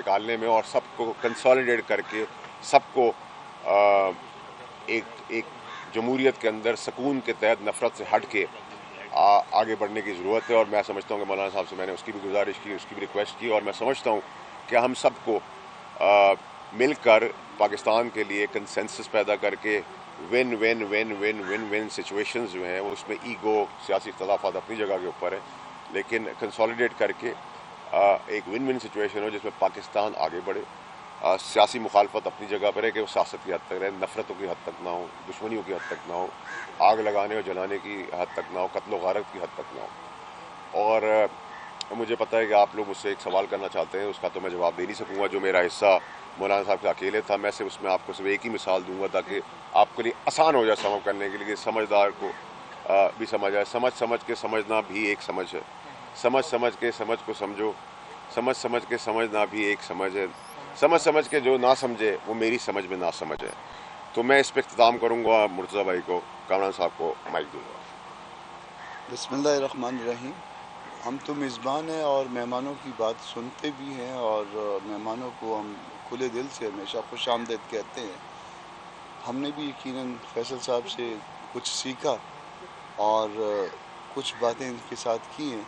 निकालने में और सबको कंसोलिडेट करके सबको एक जमहूरियत के अंदर सुकून के तहत नफ़रत से हट के आगे बढ़ने की ज़रूरत है। और मैं समझता हूँ कि मौलाना साहब से मैंने उसकी भी गुजारिश की, उसकी भी रिक्वेस्ट की, और मैं समझता हूँ कि हम सबको मिलकर पाकिस्तान के लिए कंसेंसस पैदा करके win win win win win win situations जो हैं वो, उसमें ईगो सियासी इख्तलाफात अपनी जगह के ऊपर है, लेकिन कंसोलिडेट करके एक विन विन सिचुएशन हो जिसमें पाकिस्तान आगे बढ़े। सियासी मुखालफत अपनी जगह पर है कि वो सियासत की हद तक रहे, नफ़रतों की हद तक ना हो, दुश्मनियों की हद तक ना हो, आग लगाने और जलाने की हद तक ना हो, कत्ल व गारत की हद तक ना हो। और मुझे पता है कि आप लोग मुझसे एक सवाल करना चाहते हैं, उसका तो मैं जवाब दे नहीं सकूँगा। जो मेरा हिस्सा मौलाना साहब का अकेले था, मैं सिर्फ उसमें आपको सिर्फ एक ही मिसाल दूंगा ताकि आपके लिए आसान हो जाए समझ करने के लिए, समझदार को भी समझ आए। समझ के समझना भी एक समझ है, समझ के समझ को समझो, समझ के समझना भी एक समझ है, समझ के जो ना समझे वो मेरी समझ में ना समझ है। तो मैं इस पर इख्तिताम करूँगा, मुर्तज़ा भाई को, कामरान साहब को माइक दूँगा। बिस्मिल्लाहिर्रहमानिर्रहीम। हम तो मेज़बान हैं और मेहमानों की बात सुनते भी हैं, और मेहमानों को हम खुले दिल से हमेशा खुश आमदीद कहते हैं। हमने भी यकीनन फैसल साहब से कुछ सीखा और कुछ बातें इनके साथ की हैं।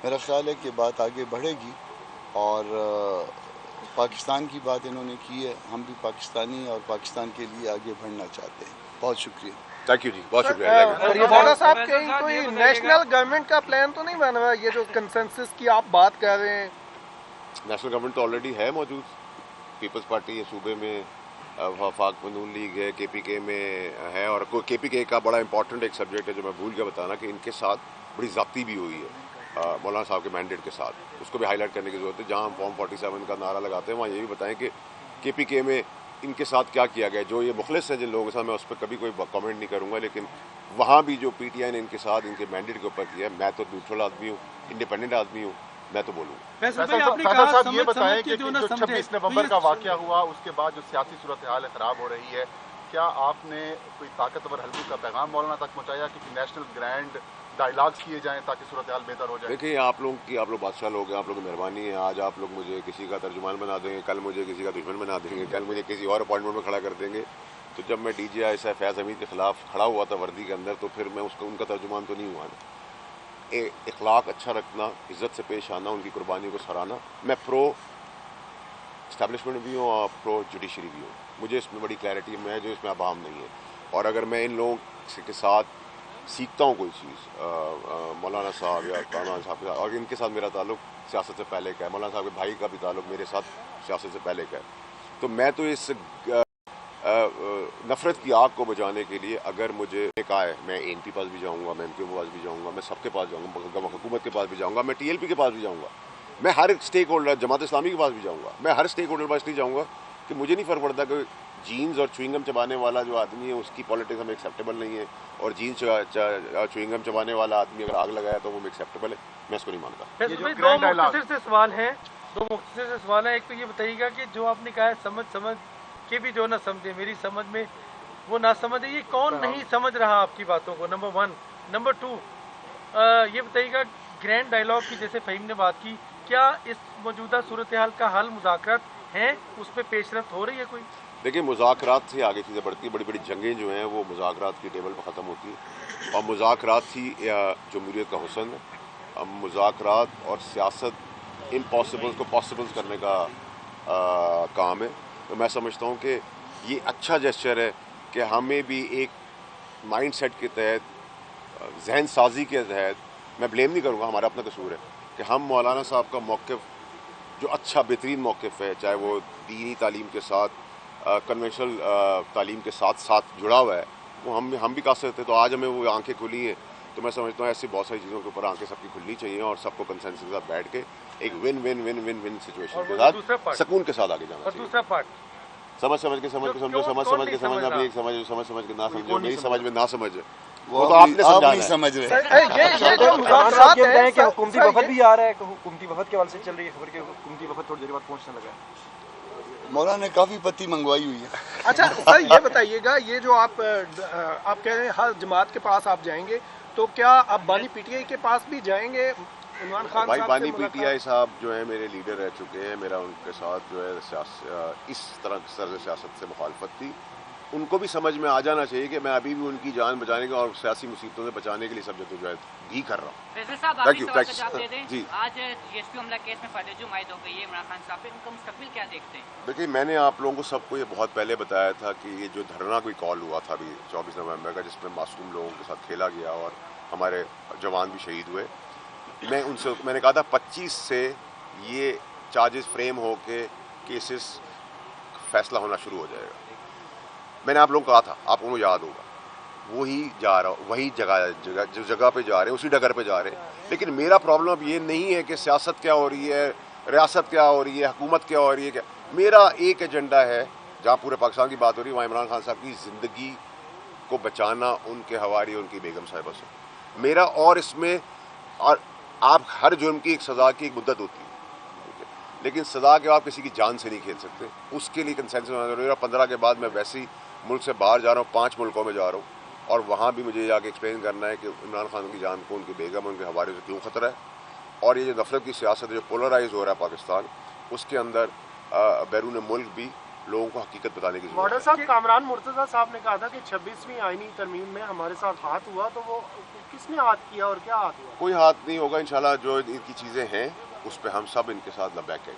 मेरा ख़्याल है कि बात आगे बढ़ेगी, और पाकिस्तान की बात इन्होंने की है, हम भी पाकिस्तानी और पाकिस्तान के लिए आगे बढ़ना चाहते हैं। बहुत शुक्रिया। थैंक यू जी, बहुत शुक्रिया। मौलाना साहब, कहीं कोई नेशनल गवर्नमेंट का प्लान तो नहीं बन रहा? ये जो कंसेंसस की आप बात कर रहे हैं, नेशनल गवर्नमेंट तो ऑलरेडी है मौजूद। पीपल्स पार्टी सूबे में, वफाक नून लीग है, KPK में है, और KPK का बड़ा इंपॉर्टेंट एक सब्जेक्ट है जो मैं भूल गया बताना कि इनके साथ बड़ी ज़्यादती भी हुई है मौलाना साहब के मैंडेट के साथ, उसको भी हाईलाइट करने की ज़रूरत है। जहाँ हम फॉर्म 47 का नारा लगाते हैं वहाँ ये भी बताएं कि KPK में इनके साथ क्या किया गया। जो ये मुखलिस हैं जिन लोगों के साथ, मैं उस पर कभी कोई कमेंट नहीं करूँगा, लेकिन वहाँ भी जो PTI ने इनके साथ इनके मैंडेट के ऊपर किया है, मैं तो न्यूट्रल आदमी हूँ, इंडिपेंडेंट आदमी हूँ, मैं तो बोलूँगा। साहब ये बताएं कि जो 26 नवंबर का वाक़या हुआ उसके बाद जो सियासी सूरत हाल ख़राब हो रही है, क्या आपने कोई ताकतवर हल्के का पैगाम मौलाना तक पहुँचाया कि नेशनल ग्रैंड डायलॉग्स किए जाएं ताकि सूरत हाल बेहतर हो जाए? देखिए, आप लोग बादशाह लोग हैं, आप लोग की मेहरबानी है। आज आप लोग मुझे किसी का तर्जुमान बना देंगे, कल मुझे किसी का दुश्मन बना देंगे, कल मुझे किसी और अपॉइंटमेंट में खड़ा कर देंगे। तो जब मैं DGI फैज़ हमीद के ख़िलाफ़ खड़ा हुआ था वर्दी के अंदर, तो फिर मैं उनका तर्जुमान तो नहीं हुआ ना। इखलाक अच्छा रखना, इज़्ज़त से पेश आना, उनकी कुर्बानी को सराहना। मैं प्रो इस्टेब्लिशमेंट भी हूँ और प्रो जुडिशरी भी हूँ, मुझे इसमें बड़ी क्लैरिटी है, जो इसमें अबाम नहीं है। और अगर मैं इन लोगों के साथ सीखता हूँ कोई चीज़, मौलाना साहब या कामरान साहब के साथ, और इनके साथ मेरा ताल्लुक सियासत से पहले का है, मौलाना साहब के भाई का भी ताल्लुक मेरे साथ सियासत से पहले का है, तो मैं तो इस नफ़रत की आग को बुझाने के लिए अगर मुझे कहा है, मैं ANP पास भी जाऊँगा, मैं MQ के पास भी जाऊँगा, मैं सबके पास जाऊँगा, हुकूमत के पास भी जाऊँगा, मैं TLP के पास भी जाऊँगा, मैं हर स्टेक होल्डर, जमात इस्लामी के पास भी जाऊँगा, मैं हर स्टेक होल्डर के पास नहीं जाऊँगा कि मुझे नहीं फ़र्क पड़ता कि जीन्स और च्युइंगम चबाने वाला जो आदमी है उसकी पॉलिटिक्स हमें एक्सेप्टेबल नहीं है, और जीन्स च्युइंगम चबाने वाला आदमी अगर आग लगाया तो वो एक्सेप्टेबल है, मैं इसको नहीं मानता। दो मुख्तसर से सवाल है। एक तो ये बताइएगा कि जो आपने कहा है समझ के भी जो ना समझे, मेरी समझ में वो ना समझे, ये कौन नहीं समझ रहा आपकी बातों को, नंबर 1। नंबर 2, ये बताइएगा ग्रैंड डायलॉग की जैसे फ़हीम ने बात की, क्या इस मौजूदा सूरत हाल का हल मुज़ाकरात हैं, उस पर पेशरफ्त हो रही है कोई? देखिए, मुज़ाकरात से आगे चीज़ें बढ़ती हैं, बड़ी बड़ी जंगें जो हैं वो मुज़ाकरात की टेबल पर ख़त्म होती हैं, और मुज़ाकरात ही जमहूरियत का हुस्न है। मुज़ाकरात और सियासत इम्पॉसिबल्स को पॉसिबल्स करने का काम है। तो मैं समझता हूँ कि ये अच्छा जेस्चर है कि हमें भी एक माइंड सेट के तहत, जहन साजी के तहत, मैं ब्लेम नहीं करूँगा, हमारा अपना कसूर है कि हम मौलाना साहब का मौक़िफ़ जो अच्छा बेहतरीन मौक़िफ़ है, चाहे वो दीनी तालीम के साथ कन्वेंशनल तालीम के साथ जुड़ा हुआ है, वो हम भी कर सकते हैं। तो आज हमें वो आंखें खुली हैं, तो मैं समझता हूँ ऐसी बहुत सारी चीज़ों के ऊपर आंखें सबकी खुलनी चाहिए, और सबको कंसेंसस के साथ बैठ के एक win win win win win situation के साथ सुकून के साथ आगे जाना चाहिए। दूसरा पार्ट, समझ के समझो, समझ के समझना भी एक समझ, समझ के ना समझो, मेरी समझ में ना समझ, वो तो आपने समझ रहे हैं कि हुकूमती वफद भी आ रहा है, हुकूमती वफद के हवाले से चल रही है खबर कि हुकूमती वफद थोड़ी देर बाद पहुंचने लगा है। मौलाना ने काफ़ी पत्ती मंगवाई हुई है। अच्छा सर, ये बताइएगा, ये जो आप कह रहे हैं हर जमात के पास आप जाएंगे, तो क्या आप बानी PTI के पास भी जाएंगे? इमरान खान भाई साहब बानी से मुलाकात- पीटीआई साहब जो है मेरे लीडर रह चुके हैं, मेरा उनके साथ जो है इस तरह से सियासत से मुखालफत थी। उनको भी समझ में आ जाना चाहिए कि मैं अभी भी उनकी जान बचाने का और सियासी मुसीबतों से बचाने के लिए सब जद्दोजहद भी कर रहा हूँ। फैसल साहब, Thank आखिरी you, सवाल का thanks. जवाब दे दें। जी। आज जीएसपी हमला केस में फर्द आयद हो गई है इमरान खान साहब पे, उनका मुस्तकबिल क्या देखते हैं? देखिए, मैंने आप लोगों को सबको ये बहुत पहले बताया था कि ये जो धरना कोई कॉल हुआ था अभी 24 नवंबर का, जिसमें मासूम लोगों के साथ खेला गया और हमारे जवान भी शहीद हुए, मैंने कहा था 25 से ये चार्जेस फ्रेम हो के केसेस फैसला होना शुरू हो जाएगा। मैंने आप लोगों को कहा था, आप उनको याद होगा, वही जगह पे जा रहे हैं, उसी डगर पे जा रहे हैं। लेकिन मेरा प्रॉब्लम अब ये नहीं है कि सियासत क्या हो रही है, रियासत क्या हो रही है, हुकूमत क्या हो रही है, क्या मेरा एक एजेंडा है। जहाँ पूरे पाकिस्तान की बात हो रही है, वहाँ इमरान खान साहब की ज़िंदगी को बचाना उनके हवारी, उनकी बेगम साहिबा से मेरा। और इसमें और आप हर जुर्म की एक सज़ा की एक मुद्दत होती है, लेकिन सज़ा के बाद किसी की जान से नहीं खेल सकते, उसके लिए कंसेंसस होना जरूरी है। 15 के बाद मैं वैसे ही मुल्क से बाहर जा रहा हूँ, 5 मुल्कों में जा रहा हूँ, और वहाँ भी मुझे जाके एक्सप्लेन करना है कि इमरान खान की जान को, उनकी बेगम, उनके हवाले से क्यों ख़तरा है। और ये जो नफरत की सियासत जो पोलराइज हो रहा है पाकिस्तान, उसके अंदर बैरून मुल्क भी लोगों को हकीकत बताने की मॉडल जरूरत साहब, कामरान मुर्तज़ा साहब ने कहा था कि 26वीं आईनी तरमीम में हमारे साथ हाथ हुआ, तो वो किसने हाथ किया और क्या हाथ हुआ? कोई हाथ नहीं होगा इंशाल्लाह। जो इनकी चीज़ें हैं उस पर हम सब इनके साथ लबैक कहेंगे।